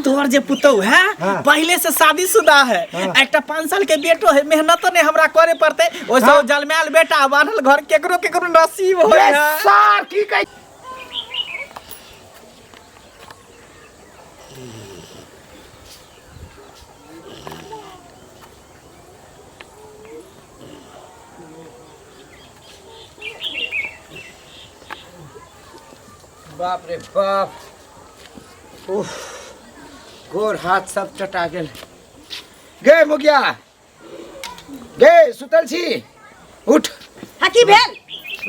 तोहर जे पुतौ है पहले से शादीशुदा है, एक 5 साल के बेटो है, मेहनत ने हमरा करे पड़ते, ओसो जलमैल बेटा बांधल घर केकरो केकरो नसीब होय है। सर ठीक है। बाप रे बाप, उफ, गोर हाथ सब चटा गेल। गे मुगिया, गे सुतल छी, उठ। हकी भेल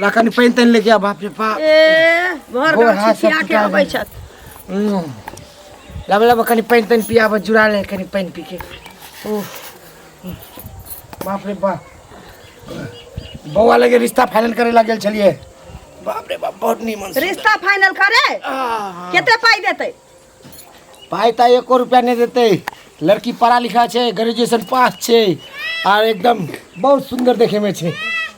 लाकनी पैन तन ले गया। बाप रे बाप, ए भर गाछ छिया के आबै छत। लाबे लाबे कनी पैन तन पियाब, जुड़ा ले कनी पैन पी के। उफ, बाप रे बाप, बौआ लगे रिश्ता फाइनल करे लागल छलिए। बाप रे बाप, बहुत नीमन रिश्ता फाइनल करे केते पाई देते? पाई त 1 रुपया नहीं देते। लड़की पढ़ा लिखा छे, ग्रेजुएशन पास छे और एकदम बहुत सुंदर देखे में छे।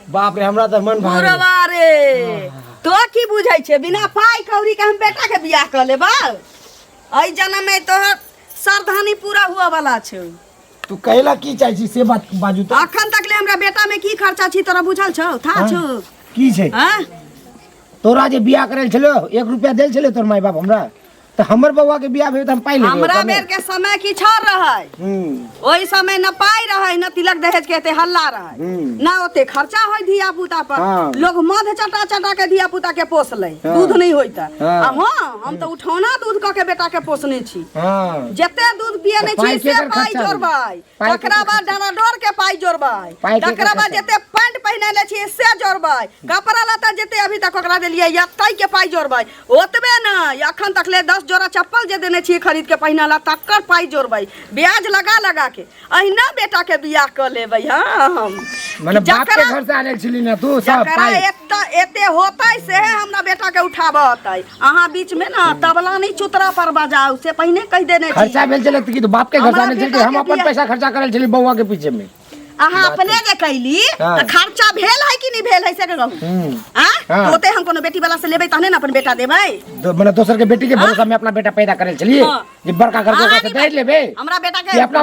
बाप रे, हमरा त मन भारी। पुरवा रे, तो की बुझै छे? बिना पाई कौड़ी के हम बेटा के बियाह कर लेबा? एई जन्म में तोहर सरधानी पूरा हुआ वाला छे। तू कहला की चाहि छी से बात बाजू त। अखन तक ले हमरा बेटा में की खर्चा छी तोरा बुझल छौ? था छौ की छे? हां, तोरा जे बियाह करल छलो 1 रुपया देल छले तोर माई बाप हमरा, तो हमर बउआ के बियाह भेल त हम पाई लेबे। हमरा बेर के समय की छोड़ रहै, ओई समय न पाई रहै न तिलक दहेज के एते हल्ला रहै, न ओते खर्चा होय धिया पुता पर। लोग मध चटा चटा के धिया पुता के पोस ले, दूध नहीं होइता। आ हां, हम त उठौना दूध क के बेटा के पोसने छी। जते दूध पिए नै छी से पाई जोरबाई, तकरा बाद डाना डोर के पाई जोरबाई, तकरा बाद जते पैंट पहिने ले छी से जोरबाई, कपड़ा लता जते अभी तक ओकरा देलिए या तई के पाई जोरबाई। ओतबे न, अखन तक ले 10 जोड़ा चप्पल जे देने छी खरीद के पहिनाला तक्कर पाई जोरबाई, ब्याज लगा लगा के। अहिना बेटा के बियाह कर लेबै। हां, हम माने बाप के घर से आने छली ना तू सब पाई। एते होतै से हमरा बेटा के उठाबतै। अहाँ बीच में ना तबला नहीं चुतरा पर बजाऊ से पहिने कह देने छी। खर्चा भेल छले कि तो बाप के घर से आने छली, हम अपन पैसा खर्चा करल छली बउआ के पीछे में। अहाँ अपने जे कैली त खर्चा भेल है कि नहीं भेल है से कहू? हां, तोते हम कोनो बेटी वाला से लेबै तहने न अपन बेटा देबै। माने दोसर के बेटी के भरोसा में अपना बेटा पैदा करल छलिए जे बड़का घर के दे लेबे। हमरा बेटा के अपना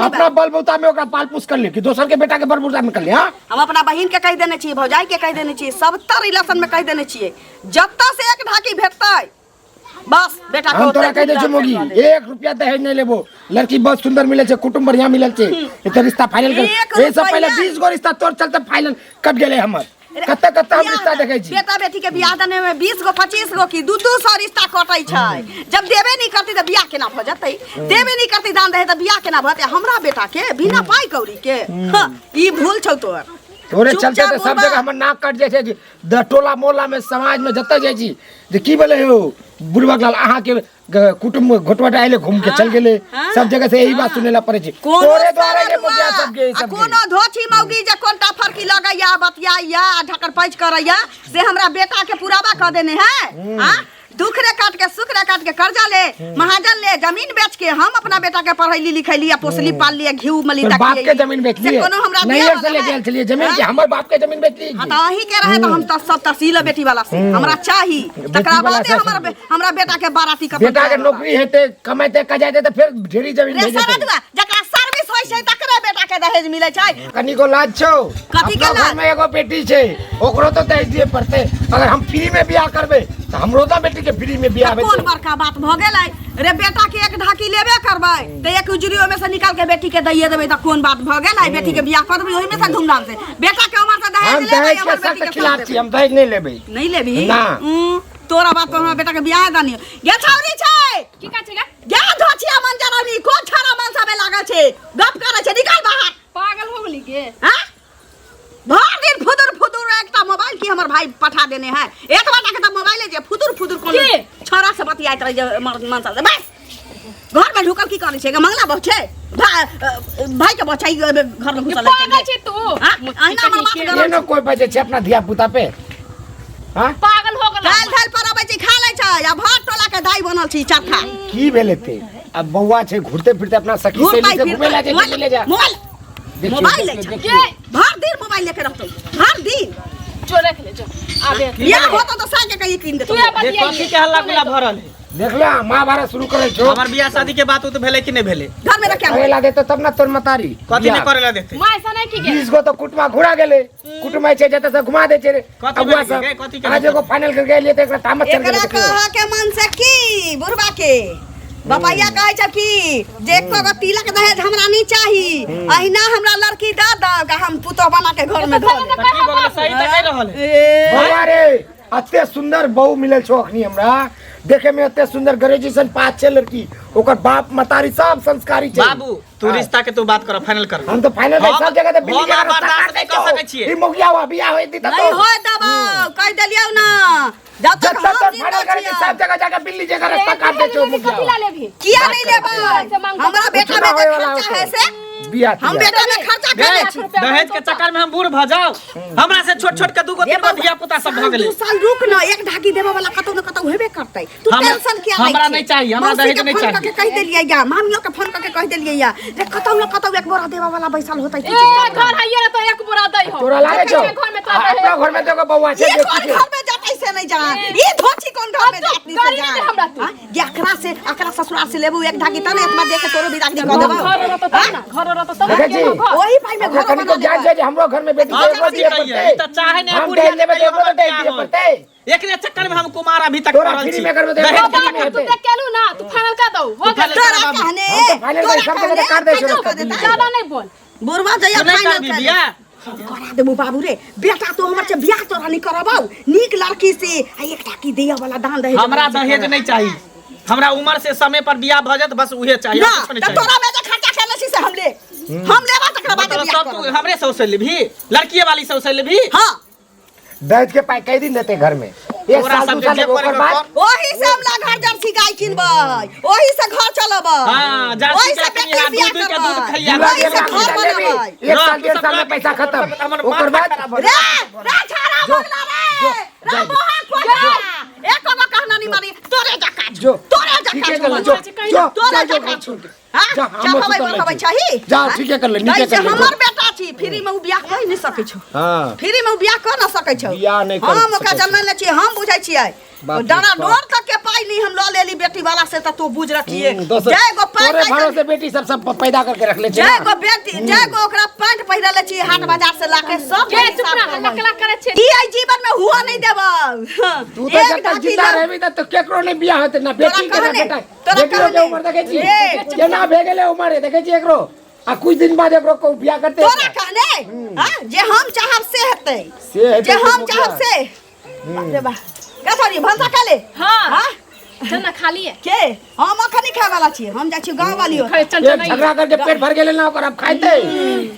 अपना बलबूता में ओकरा पाल पोस कर ले कि दोसर के बेटा के बलबूता में कर ले। हां, हम अपना बहिन के कह देने छी, भौजाई के कह देने छी, सब तर रिलेशन में कह देने छी, जत्ता से एक ढाकी भेटतै बस बेटा को। हम तोरा कह दे छी मोगी 1 रुपया दहेज नहीं लेबो, लड़की बहुत सुंदर मिले छे, कुटुंब बढ़िया मिलल छे, ए तो रिश्ता फाइनल कर। ए सब पहले 20 गो रिश्ता तोर चलते फाइनल कट गेले हमर। कत्ते कत्ते हम रिश्ता देखे छी। बेटा बेटी के बियाह देने में 20 गो 25 गो की 200 रिश्ता कटै छै। जब देबे नहीं करती त बियाह केना भ जतै? देबे नहीं करती दान दहे त बियाह केना भते? हमरा बेटा के बिना पाई कौड़ी के ई भूल छौ तोर। तोरे चलते तो सब जगह हमर नाक कट जाय छै। टोला मोहल्ला में समाज में जत्ते जाय छी जे की बोले हो बुढ़वा लाल अहाँ के कुटुंब घोटवा आइले घूम के चल गेले, सब जगह से यही बात सुनेला पड़े छै। तोरे द्वारा ये मुखिया सब के सब कोनो धोछी मौगी जे कोनटा फरकी लगैया बतियाइया ढकर पैच करैया से हमरा बेटा के पुरावा क देने है। हां, दुख रे काट के सुख रे काट के कर्जा ले, महाजन ले, जमीन बेच के हम अपना बेटा के पढ़ैली लिखैली, पोसली पालली, घीउ मली तक बाप के जमीन बेच लिए। कोनो हमरा नहीं से ले गेल छलिए जमीन के, हमर बाप के जमीन बेच ली। हां, त अही के रहे त हम त सब तहसील बेटी वाला से हमरा चाही। तकरा बाद हमरा बेटा के बाराती का बेटा के नौकरी हेते कमाते कजाते त फिर ढेरी जमीन भेज देते। जकरा सर्विस होय छै तकरे बेटा के दहेज मिलै छै। कनी को लाज छौ? कथी के लाज? घर में एगो बेटी छै, ओकरो तो दहेज दिए पड़ते। अगर हम फ्री में बियाह करबे त हमरो तो बेटी के फ्री में बियाह कौन बड़का बात भ गेलै रे? बेटा के एक ढाकी लेबे करबै त एक उजरियो में से निकाल के बेटी के दइए देबै त कोन बात भ गेलै? बेटी के बियाह कर देबै ओहि में से धूमधाम से। बेटा के उमर से दहेज लेबै, हमर बेटी के खिलाफ छी, हम दहेज नहीं लेबै। नहीं लेबी ना। तोरा बात पर हमरा बेटा के बियाह दानी गे छौरी छै की का छै गे? गे धोछिया मंजरानी को छारा मनसा में लागल छै, गप करे छै, निकाल बाहर। पागल हो गेली गे? हां, भर दिन फुदुर फुदुर एकटा मोबाइल की हमर भाई पठा देने है। एक बाटा के त मोबाइल जे फुदुर फुदुर कोन छोरा से बतियाइत रह जे मनसा से बस घर में ढुकल की करे छै? मंगला बहु छै भाई के बचाई घर में घुसल छै। पागल छै तू? हां, अहिना हमर बात ये कर। न कोई बजे छै अपना धिया पुता पे। हां, पागल हो गेल? दाल धाल पर आबै छै, खा लै छै, आ भात टोला के दाई बनल छी चरखा। की भेले ते? अब बउआ छै घुरते फिरते अपना सखी से घूमे ला जा मोबाइल ले छै के भर दिन मोबाइल लेके रखतो, भर दिन जो रख ले जो। आबे या होता तो सागे कहीं किन देतो। तू ये बतिया कथी के हल्ला गुला भरल है? देख ले महाभारत शुरू करे छो हमार बियाह शादी के बात तो भेले कि नहीं भेले घर में रखे करे ला देते तब ना तोर मतारी कथी नहीं करेला देते मां ऐसा नहीं की गे 20 गो तो कुटमा घुरा गेले कुटमा छे जते से घुमा दे छे रे कथी अगुआ भेल सब के? कथी के आज भेल? एगो फाइनल कर गेलिए त एकरा तामत चल एकरा गेले कहा के मन से की बुढ़वा के बपैया कहे छ कि जे को तिलक दहेज हमरा नहीं चाही अहिना हमरा लड़की द द हम पुतो बना के घर में धो त की बोले सही त कह रहल है ए बउआ रे अते सुंदर बहू मिलल छो अखनी हमरा देखे में अते सुंदर ग्रेजुएशन पास छे लड़की ओकर बाप मतारी सब संस्कारी छे बाबू तू रिश्ता के तू बात कर फाइनल कर हम तो फाइनल हम- सब जगह ते बिल्ली हम के रास्ता बर्दाश्त नहीं कर सकै छियै। ई मोगिया हुआ बियाह होई दी त नहीं हो दबो कह देलियौ ना जब तक जब तक हम फाइनल जिंदा कर छियै सब जगह जाके बिल्ली जगह रास्ता काट दे छो कथी ला मोगिया लेबी किया नहीं लेबै हमरा बेटा में होए वाला खर्चा है से बियाह हम बेटा में खर्चा कर ले छी दहेज के चक्कर में हम बूढ़ भ जाओ हमरा से छोट छोट के दूगो तीन गो धिया पुता सब भ गेले 2 साल रुक ना एक ढाकी देबे वाला कतौ न कतौ हेबे करतै तू हम- टेंशन किया हमरा नहीं चाहिए, हमरा दहेज नहीं चाहिए। के कह देलियै या मामियों के फोन करके कह देलियै या रे कतौ न कतौ एक बोरा देबे वाला बैसल होतै ए घर हइये रे तो एक बोरा दई हो तोरा लागे छो घर में तो अपना घर में देखो बउआ छे ये देखी कौन घर में जातै से नहीं जा ये धोची कौन घर में जातै से गाड़ी जा दे हमरा तू। हाँ? ये अकरा ससुराल से लेबू एक ढाकी तने इतना दे के तोरो बिदागरी कर देबो घर रहतो तब ना घर रहतो तब देखे जी ओही पाई में हमरा घर कनी को बना जान देबो छे जे हमरो घर में बेटी हाँ, के कथी दिए कहिए? पड़ते ई त चाहे नहीं, हम बुढ़िया दे देबे नहीं, तो हमर दे बियाह दिए होई। पड़ते एकरे चक्कर में हम कुमार अभी तक तोरा पड़ल फ्री छी में करबे दे दहेज बाबा, के बाबा चक्कर तू में। देख केलू ना तू फाइनल कर दो हो फाइनल गया तोरा बाबू। कहने हम तो फाइनल तोरा सब जगह कहने, काट दे छो कैसे रस्ता कर देता? ज्यादा नहीं बोल बुढ़वा जया तू नहीं फाइनल करबी कर बियाह करा देबू बाबू रे बेटा तो हमर से बियाह तोरा नहीं करबाऊ नीक लड़की से आ एक टाकी दिया वाला दान दहेज हमरा दहेज नहीं चाहिए हमरा उम्र से समय पर बियाह भ जात बस उहे चाहिए ना और कुछ नहीं तो चाहिए तोरा में जे खर्चा करले छी से हम लेबा तकरा बाद मतलब बियाह सब तू करब हमरे से उसे लेभी लड़की वाली से उसे लेभी हां दहेज के पाई कई दिन देते घर में एक तोरा साल सब दू साल जे ओकर करे बाद कर। ओही से हम ला घर जर्सी गाय किनबै ओही से घर चलबै हाँ, जर्सी ओही से गाय बेटी किनिहा, बियाह दूध के दूध करबै खइया। ओही से घर बनबै एक साल डेढ़ साल में पैसा खत्म ओकर बाद रे छाड़ा बोला रे मोहा कोला एक को कहना नहीं मारी तोरे जका जो तोरे ठीक जका है कर ले जो जो तोरे जो जका जो हां जा, हम चाहबै सुतल करबै छी। चाही जा, ठीक है कर ले, नीचे कर ले, हमर जो। बेटा छी फ्री में उ बियाह कर नहीं सकै छौ हां फ्री में उ बियाह कर न सकै छौ बियाह नहीं कर हम ओकरा सकै जन्म ले छी हम बुझै छियै बाप रे डरा बाप। डोर तक के पाई नहीं हम ल लेली बेटी वाला से त तू बुझ रखिए दोसर जय गो तोरे पैंट भरोसे बेटी सब पैदा करके रख ले जय गो बेटी जय गो ओकरा पैंट पहिरा ले छी हाट बाजार से लाके सब के चुप ना हल्ला कला करे छे ई आई जीवन में हुआ नहीं देबो तू तो जब तक जिंदा रहबी तब तो केकरो नहीं बियाह होते ना बेटी के ना बेटा बेटी के उम्र देखे छी केना भे गेले उम्र देखे छी एकरो आ कुछ दिन बाद एकरो को बियाह करते तोरा कहने हां जे हम चाहब से हेतै से हेतै जे हम तो चाहब से बाप रे बा कथरी भंसा काले हां चना खाली है के हम अखनी खाय वाला छी हम जा छी गांव वाली खाए एक चंचल नहीं झगड़ा करके पेट भर गेले ना ओकर अब खाइते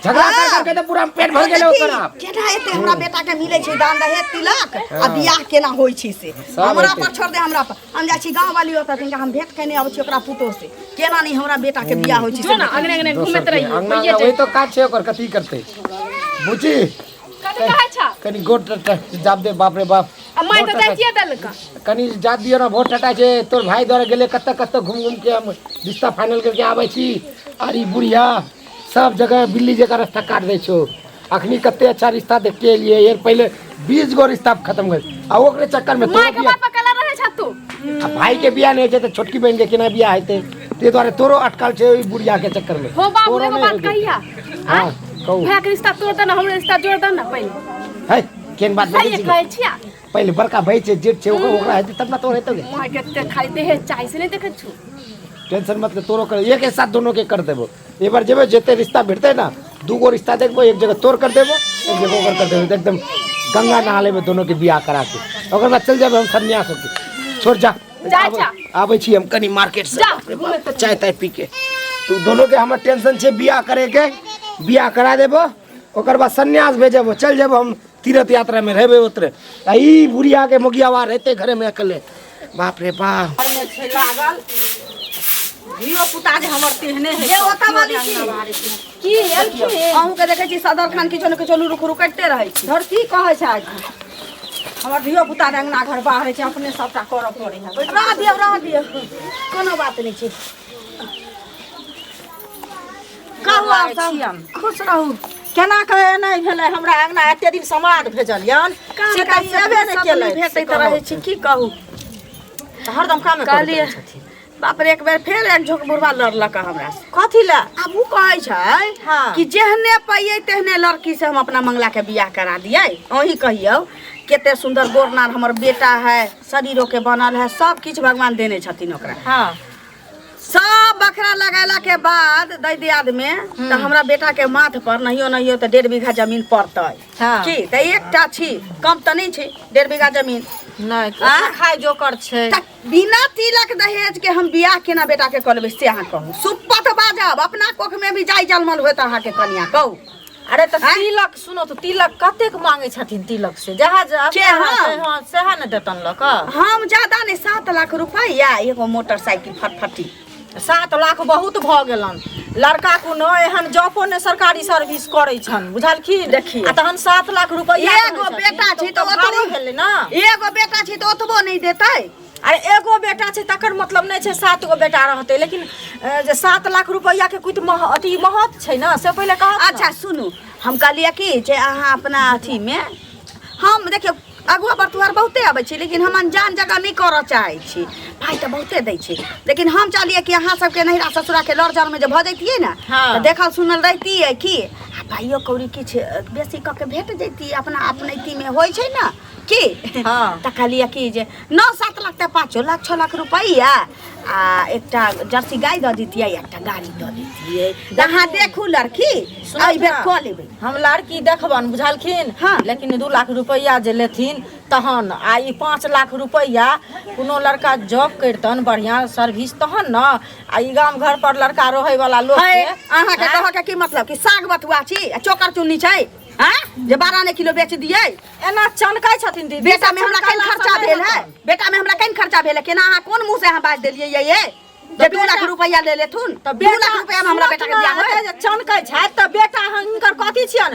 झगड़ा कर करके तो पूरा पेट भर गेले ओकर अब केना एते हमरा बेटा के मिलै छै दान दहेज तिलक आ बियाह केना होई छै से हमरा पर छोड़ दे हमरा पर हम जा छी गांव वाली ओतऽ तिनका हम भेंट केने आबै छी ओकरा पुतो से केना नहीं हमरा बेटा के बियाह होई छै जो ना अगने अगने घूमत रही अंगना में वही तो काज छे ओकर कथी करते बुची कथी कहे छा कनी गोट जाब दे बाप रे बाप अम्मा तो दैतिए दल का कनी जात दियो ना वोट हटा छे तोर भाई द्वारा गेले कत्ता कत्ता घूम घूम के हम रिश्ता फाइनल करके आबै छी अरे बुढ़िया सब जगह बिल्ली जगह रास्ता काट दे छो अखनी कत्ते अच्छा रिश्ता देख के लिए यार पहले 20 गो रिश्ता खत्म कर आ ओकरे चक्कर में मां तोरो के बियाह बाप कला रहे छा तू आ भाई के बियाह नहीं छे तो छोटकी बहन के केना बियाह हेते ते द्वारा तोरो अटकल छे ओई बुढ़िया के चक्कर में हो बाबू तोरो रे नहीं बात होते। कहिया हां कहू भैया के रिश्ता तोड़ देना हमरे रिश्ता जोड़ देना पहले है केन बात सही नहीं कहे छिया पहले बड़का भाई छे जेठ छे ओकरा हेते तब ना तोर हेते मां के ते खाली देहे चाय से नहीं देखे छु टेंशन मत ले तोरो कर एक साथ दोनों के कर देबो एक बार जेबे जेते रिश्ता भेटते ना दूगो रिश्ता देखबो एक जगह तोर कर देबो एक जगह ओकर कर देबो एकदम गंगा नहाले में दोनों के बियाह करा के ओकर बाद चल जाबे हम सन्यास होके छोड़ जा जा, जा। आबै छी हम कनी मार्केट से जा, बाप रे बाप, चाय ताय पी के तू दोनों के हमर टेंशन छे बियाह करे के बियाह करा देबो ओकर बाद सन्यास भेजबो चल जेबो हम तीर्थ यात्रा में रहबे उतरे आ ई बुढ़िया के मोगियावा रहते घरे में अकेले बाप रे बाप लागल धियो पुता जे हमर तेहने है जे ओता वाली की हेल की अहूँ के देखे छी सदर खान किछो न किछो रुक रुक करते रहे छी धर की कहे छै आज हमर धियो पुता अंगना घर बाहर छै अपने सबटा करऽ पड़े है रह दियो कोनो बात नहीं छै कहू आप सब खुश रहू केना कहे नहीं भेलै हमरा अंगना एते दिन समाद भेजल यन से तऽ सेबे नहि केलै भेटैत रहै छी की कहू हरदम काम कहलिए बाप रे एक बेर फेर एक झोंक बुढ़वा लड़लक हमरा से। कथी ला अब उ कहै छै हाँ। कि जेहने पाइए तेहने लड़की से हम अपना मंगला के बियाह करा दिए। अही कहियो केते सुंदर गोरनार हमर बेटा है, शरीरों के बनल है, सब किछ भगवान देने छथिन ओकरा। हाँ सब बखरा लगाला के बाद दै दियाद में तो हमरा बेटा के माथ पर नहियो तो 1.5 बीघा जमीन पड़तै। हाँ। की त एकटा छी, कम त नहीं छी 1.5 बीघा जमीन। नहीं हाँ? खाए जोकर छै त बिना तिलक दहेज के हम बियाह केना बेटा के कर लेबै से अहाँ कहू। सुपत बाजब अपना कोख में भी जाय जलमल होय त अहाँ के कनिया कहू। अरे तो तिलक सुनो तो तिलक कतेक मांगे छथिन तिलक से जहाज हां सेहा न देतन लक हम ज्यादा नहीं 7 लाख रुपया एगो मोटरसाइकिल फटफटी। 7 लाख बहुत भ गेलन। लड़का को न एहन जॉबो ने सरकारी सर्विस करै छन बुझलखिन। देखिए आ तहन 7 लाख रुपया एगो बेटा छी तो ओतबो भेलै ना। एगो बेटा छी तो ओतबो नहीं देतै। अरे एगो बेटा छै तकर मतलब नहीं छै 7 गो बेटा रहतै, लेकिन जे 7 लाख रुपया के कुछ अति महत्व छै ना से पहिले कह। अच्छा सुनू हम कहलिए कि जे अहाँ अपना अथी में हम देखियो अगुआ बर्तुआर बहुते आबै छी, लेकिन हम अनजान जगह नहीं करऽ चाहै छी। भाई तो बहुते दै छी, लेकिन हम चाहलिए कि अहाँ सबके नहिरा ससुरा के लड़ जड़ में जे भ जैतिए ना तो देखल सुनल रहतिए कि भाइयो कौड़ी किछ बेसी क के भेट जैती अपना अपनैती में होय छै ना की। हाँ। त कहलिए कि जे 9-7 लाख त 5 लाख 6 लाख रुपया आ एकटा जर्सी गाय द दितिए, एकटा गाड़ी द दितिए। अहाँ देखू लड़की एहि बेर क लेबै। हम लड़की देखबन बुझलखिन। हाँ। लेकिन 2 लाख रुपया जे लेथिन तहन आ ई 5 लाख रुपया कोनो लड़का जॉब करतन बढ़िया सर्विस तहन न। आ ई गाम घर पर लड़का रहे वाला लोग के अहाँ के कह के की मतलब कि साग बथुआ छी चोकर चुन्नी छै हां जे 12 किलो बेच दिए। एना चनकै छथिन दीदी। बेटा में हमरा कहीं खर्चा भेल है, बेटा में हमरा कहीं खर्चा भेल है। केना अहाँ कोन मुंह से अहाँ बाज देलिए ये जे 2 लाख रुपया ले लेथुन त 2 लाख रुपया में हमरा बेटा के बियाह होय। जे चनकै छै त बेटा हिनकर कथी छियन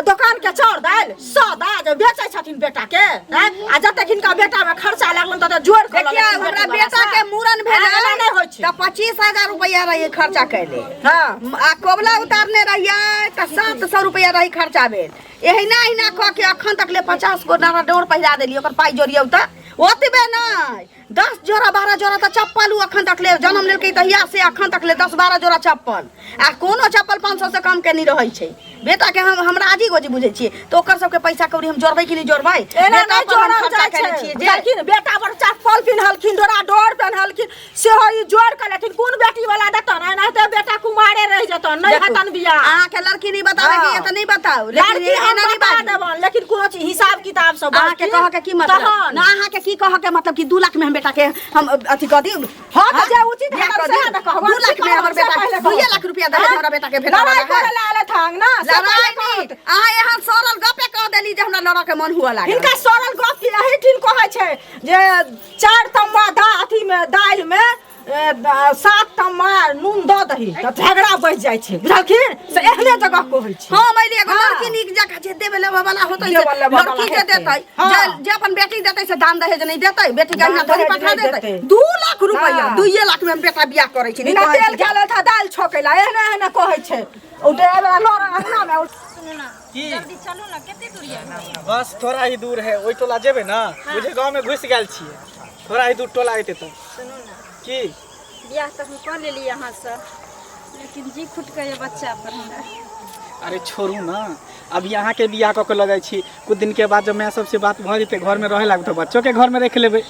दुकान के चाउर दाल सौदा जे बेचै छथिन बेटा के। आ जते हिनका बेटा में खर्चा लागलन त जोड़ के देखिए हमरा बेटा के मूरन भेल नहीं होय छै त 25,000 रुपया रही खर्चा कैले। हां आ कोबला उतारने रहिए त 700 रुपया रही खर्चा भेल। एहिना कह के अखन तक ले 50 गो नारा डोर पहिरा देलिए। ओकर पाई जोड़ियौ त ओतबे नहीं 10 जोड़ा 12 जोड़ा त चप्पल अखन तक ले जन्म लेलकै तहिया से अखन तक ले 10-12 जोड़ा चप्पल। आ कोनो चप्पल 500 से कम के नहीं रहै छै। बेटा के हमरा आजी गोजी बुझै छियै तो ओकर सबके पैसा कौड़ी हम जोड़बै कि नहीं जोड़बै। एना नहीं जोड़ल जाय छै। लेकिन बेटा पर चप्पल पिन्हलखिन डोरा डोर पिन्हलखिन से ई जोड़ के लेकिन कोन बेटी वाला देतन। एना त बेटा कुमारे रह जतन नहीं हतन बियाह। अहाँ के लड़की नहीं बतावे कि ये त नहीं बताओ, लेकिन एना नहीं बात देबन। लेकिन कोनो चीज हिसाब किताब सब अहाँ के कह के की मतलब ना अहाँ के की कह के मतलब कि 2 लाख में हम बेटा के हम अथी क दी। हां त जे उचित है से त कहबो 2 लाख में हमर बेटा 2 लाख रुपया दे हमरा बेटा के भेटा वाला है। लाले थांग ना लड़ाई नहीं अहाँ यहाँ सरल गपे कह देली जे हमरा लड़ा के मन हुआ लागे। इनका सरल गप की यही ठीक कहै छै जे 4 तम्मा अथी में दाल में 7 तम्मा नून द दही त झगड़ा बढ़ जाय छै बुझलखिन से एहने जगह कहै छै। हां मैले एगो लड़की नीक जगह जे देबे लेबे वाला होतै लड़की जे देतै जे अपन बेटी देतै से दान दहेज नहीं देतै। बेटी के ना धरी पठा देतै 2 लाख रुपया 2 लाख में बेटा बियाह करै छी। बिना तेल खाले था दाल छकेला एहने कहै छै। ओ ड्राइवर लड़ अंगना में की जल्दी चलो ना केते दूर है। बस थोड़ा ही दूर है ओई टोला जेबे ना मुझे गांव में घुस गेल छिए थोड़ा ही दूर टोला आइते त सुनो ना की बियाह तक हम कर लेली यहाँ से, लेकिन जी फुट गए बच्चा पर हमरा। अरे छोड़ू ना अब यहाँ के बियाह क के लगै छी कुछ दिन के बाद जब मैं सबसे बात भ जेते घर में रहे लाग तो बच्चों के घर में रख लेबे।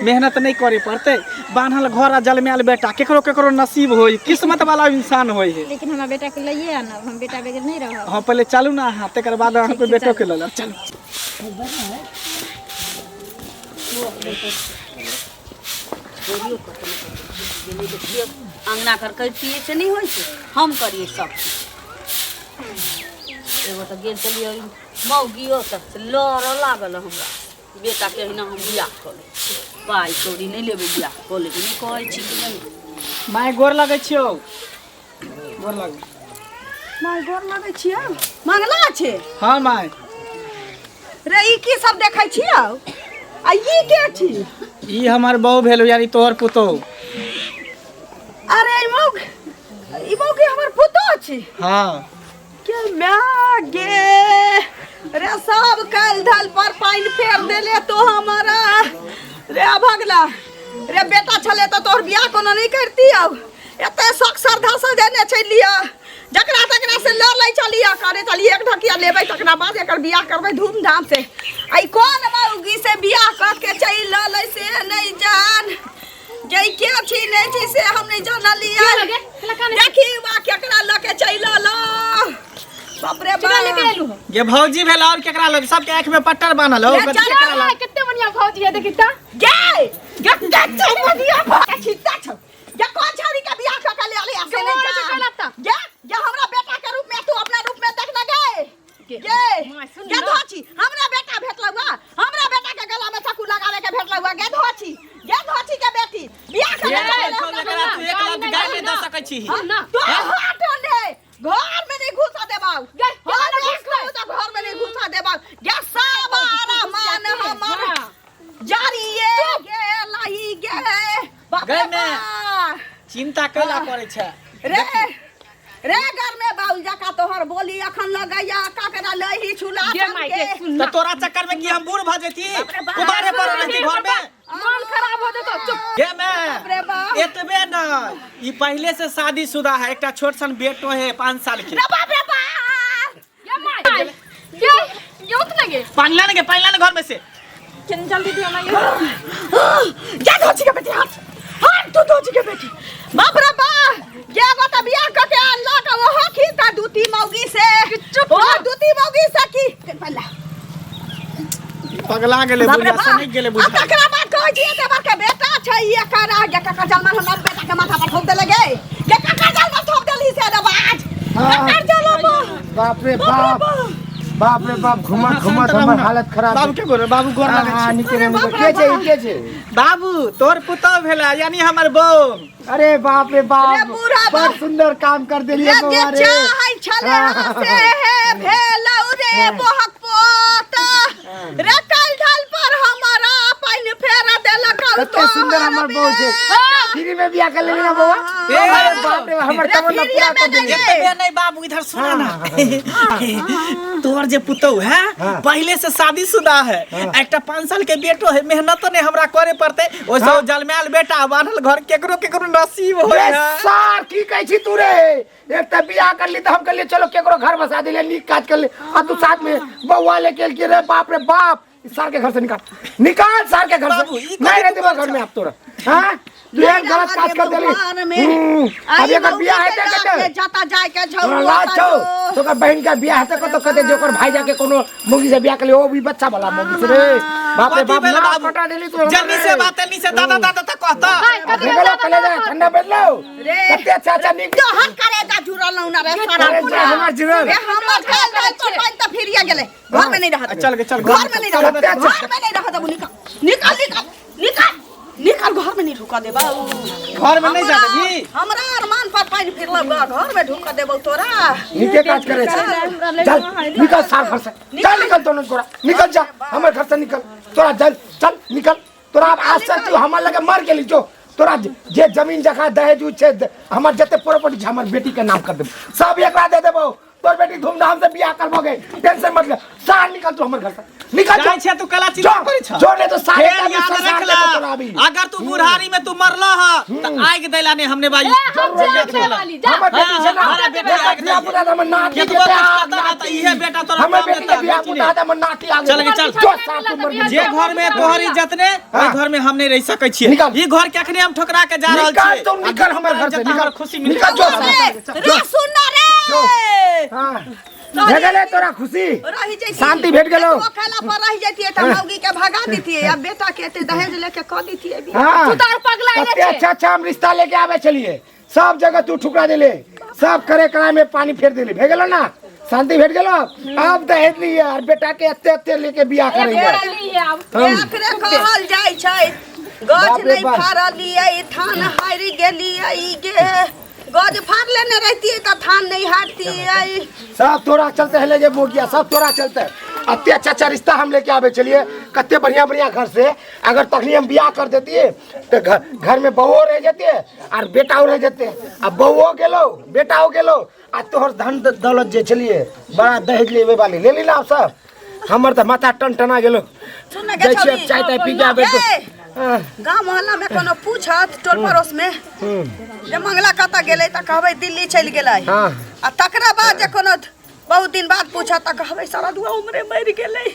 मेहनत नहीं करे पड़ते बान्हल घर आ जलमैल बेटा केकरो केकरो नसीब होई किस्मत वाला इंसान होई है। लेकिन हमारा बेटा के लइए आना हम बेटा बगैर नहीं रहो। हां पहले चलू ना हां तकर बाद अहाँ को बेटो के ल चल। अंगना कर पिए से नहीं होई छै हम करिए सब। एगो तो गेल चलिए मौगियो तक से लड़ लागल हमरा बेटा के हिना हम बियाह कर ले पाई कौड़ी नहीं लेबे बियाह कर ले नहीं कहै छी कि नहीं। माय गोर लगै छियो गोर लग माय गोर लगै छियो मंगला छै। हां माय रे ई की सब देखै छियो आ ई के छी। ई हमर बहू भेल यानी तोहर पुतो। अरे ई मौग के हमर पुतो छी। हां के मैं गे रे सब कल धल पर पानी फेर देले तो हमारा रे भगला रे बेटा छले तो तोहर बियाह कोनो नहीं करती अब एते शौक श्रद्धा से देने छलिया जकरा तकरा से लड़ लै चलिया करे चलिए एक ढकिया लेबै तकरा बाद एकर बियाह करबै धूमधाम से आई कोन मौगी से बियाह कर के चल लै से नहीं जान जई के छी नहीं छी से हम नहीं जानलिया देखी बा केकरा लके चल लो बाप रे बाप ये भौजी भेल और केकरा लग सबके आंख में पट्टर बांधल हो कितने बढ़िया भौजी है देखी ता गे गट्टा चलिया के छिता छ या कौन छारी का बियाह का ले आले ऐसे नहीं जा या हमरा बेटा के रूप में तू अपना रूप में देखना गे गे धोची हमरा बेटा भेटलवा हमरा बेटा के गला में चाकू लगावे के भेटलवा गे धोची के बेटी बियाह कर तू एक लाख गाय में दे सकै छी तू हाथ ने घर में नहीं घुसा देबाऊ घर में नहीं घुसा देबाऊ गे साबारा मान हमर जारिए गे लाही गे चिंता कैला करे छै रे घर में बाउल जका तोहर बोली अखन लगैया काकरा लही छुला के तो तोरा चक्कर में कि हम बूढ़ भ जेती कुमारे पर रहती घर में मन खराब हो जतो चुप गे मैं एतबे न ई पहले से शादीशुदा है एकटा छोट सन बेटो है 5 साल के बाप रे बाप ये माय ये उतना गे पानी लाने घर में से किन जल्दी दियो ना ये क्या धोची के बेटी हाथ तू धोची के बेटी बाप रे बाप ये गोता बियाह क के अल्लाह का वो हकी का दूती मौगी से ओ दूती मौगी से की पल्ला पगला गेले बुझा सनी गेले बुझा तकरा बात कह दिए ते बार के बेटा छै ये करा ये काका जलमा हम बेटा के माथा पर ठोक दे लगे ये काका जलमा ठोक देली से दबाज काका जलमा बाप रे बाप घुमत हमर हालत खराब बाबू के गोर बाबू गोर लगे हां निके के बाबू तोर पुतौ भेला यानी हमर बहू अरे बाप रे बाप बहुत सुंदर काम कर देलिए बउआ रे चाहै छले से है भेलौ रे मोहक पोत रे कल ढल पर हमारा पाइन फेरा देलक कते सुंदर हमर बहू छै फ्री में बियाह कर लेना बउआ अरे बाप रे हमर तमन्ना पूरा कर देलिए एतबे नहीं बाबू इधर सुना ना तोर जे पुतौ है पहले से शादीशुदा है एकटा 5 साल के बेटो है मेहनत ने हमरा करे पड़ते ओ सब जलमैल बेटा बांधल घर केकरो नसीब होय है सर की कहै छी तू रे एक त बियाह कर ली त हम कहलिए चलो केकरो घर बसा देले नीक काज कर ले आ तू साथ में बउआ लेके के रे बाप सार के घर से निकाल सार के घर से नहीं रहते घर में आप तोरा हां तू एक गलत काज कर देली अब एकर बियाह है त जाता जाय के छौ तो का बहन का बियाह है तो कहते जोकर भाई जाके कोनो मुगी से बियाह कर ले ओ भी बच्चा वाला मुगी से रे बाप रे बाप ना पटा देली तू जल्दी से बात नहीं से दादा तक कहता भेगलो कले जा ठंडा बेलो कते चाचा निक तो हम करेगा जुरल ना रे सारा पूरा हमर जुरल रे हमर खाल रे तो पानी त फिर गेले घर में नहीं रहत चल घर में नहीं रहत घर में नहीं रहत निकाल घर में नहीं ढुका देबा घर में नहीं जाते भी हमरा अरमान पर पानी फिरला घर में ढुका देबो तोरा नीचे काज करे चल निकल सार घर से चल निकल तो तोरा निकल जा हमर घर से निकल तोरा चल निकल तोरा आज से तू हमर लगे मर गेली जो तोरा जे जमीन जगह दहेज छे हमर जते प्रॉपर्टी हमर बेटी के नाम कर देब सब एकरा दे देबो तोर बेटी धूमधाम से बियाह करबोगे टेंशन मत ले सार निकल तू हमर घर से निकल जाय छे तू कला चिंता करै छ जोड़े तो सारे का याद रख ले तोरा अभी अगर तू बुढ़ारी में तू मरला ह त आग देला ने हमने भाई हमर बेटी से ना हमारा बेटा आग दे पुता हमर नाती ये तो ना त इहे बेटा तोरा हमर बेटी के बियाह पुता हमर नाती आ चल जे घर में तोहर इज्जत ने ओइ घर में हम नहीं रह सकै छी ई घर के अखने हम ठोकरा के जा रहल छी निकल निकल हमर घर से निकल खुशी निकल रे सुन रे हां भेगले तोरा खुशी रही जैसी शांति भेट गेलो खेला पर रही जैती त मौगी के भगा देती अब बेटा के एते दहेज लेके क देती अभी तू तार पगला है अच्छा हम रिश्ता लेके आवे चलिए सब जगह तू ठुकरा देले सब करे कराए में पानी फेर देले भेगलो ना शांति भेट गेलो अब दहेज लिए और बेटा के एते लेके बियाह करेंगे एकरे कहल जाय छै गज नहीं फारलिए थान हारि गेलिए ई गे गज फाड़ लेने रहती है तो थान नहीं हारती है सब तोरा चलते है ले जे मोगिया सब तोरा चलते अत्ते अच्छा रिश्ता हम लेके आवे चलिए कत्ते बढ़िया घर से अगर तखनी हम बियाह कर देती है तो घर में बहू रह जाती है और बेटा रह जाते अब बहू गेलो बेटा गेलो आ तोहर धन दौलत जे चलिए बड़ा दहेज लेवे वाली ले ली ना सब हमर तो माथा टन टना गेलो सुन गे चाय ताय पी के आवे गांव मोहल्ला में कोनो पूछत टोल पड़ोस में जे मंगला कता गेलै त कहबै दिल्ली चलि गेलै आ तकरा बाद जे कोनो बहुत दिन बाद पूछत त कहबै सारा दुआ उमरे मरि गेलै